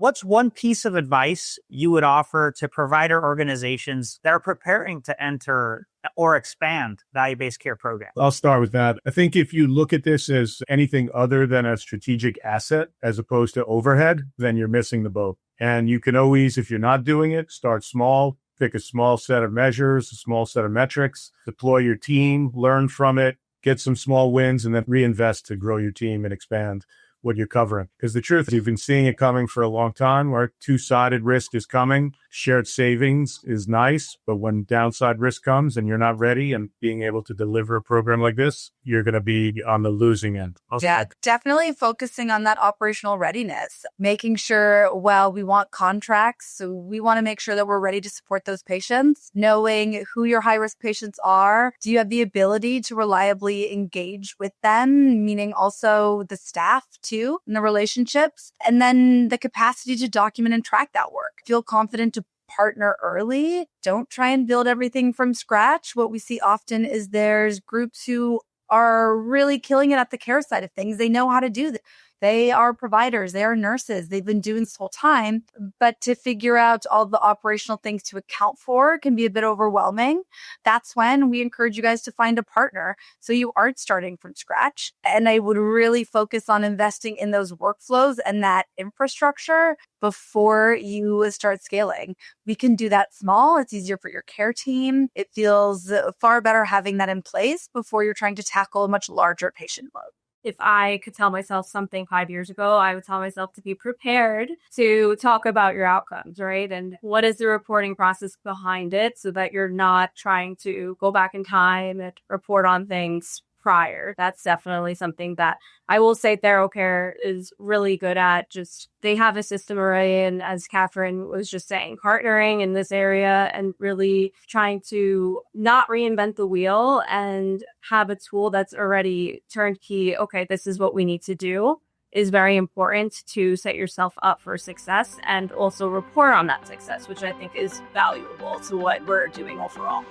What's one piece of advice you would offer to provider organizations that are preparing to enter or expand value-based care programs? I'll start with that. I think if you look at this as anything other than a strategic asset as opposed to overhead, then you're missing the boat. And you can always, if you're not doing it, start small, pick a small set of measures, a small set of metrics, deploy your team, learn from it, get some small wins, and then reinvest to grow your team and expand what you're covering. Because the truth is, you've been seeing it coming for a long time, where two-sided risk is coming. Shared savings is nice, but when downside risk comes and you're not ready and being able to deliver a program like this, you're going to be on the losing end. Yeah, definitely focusing on that operational readiness, making sure, well, we want contracts. So we want to make sure that we're ready to support those patients, knowing who your high-risk patients are. Do you have the ability to reliably engage with them, meaning also the staff too, and the relationships, and then the capacity to document and track that work. Feel confident to partner early. Don't try and build everything from scratch. What we see often is there's groups who are really killing it at the care side of things. They know how to do that. They are providers. They are nurses. They've been doing this whole time. But to figure out all the operational things to account for can be a bit overwhelming. That's when we encourage you guys to find a partner so you aren't starting from scratch. And I would really focus on investing in those workflows and that infrastructure before you start scaling. We can do that small. It's easier for your care team. It feels far better having that in place before you're trying to tackle a much larger patient load. If I could tell myself something 5 years ago, I would tell myself to be prepared to talk about your outcomes, right? And what is the reporting process behind it so that you're not trying to go back in time and report on things prior. That's definitely something that I will say ThoroughCare is really good at. Just they have a system already, and as Kathryn was just saying, partnering in this area and really trying to not reinvent the wheel and have a tool that's already turnkey. Okay, this is what we need to do is very important to set yourself up for success and also report on that success, which I think is valuable to what we're doing overall.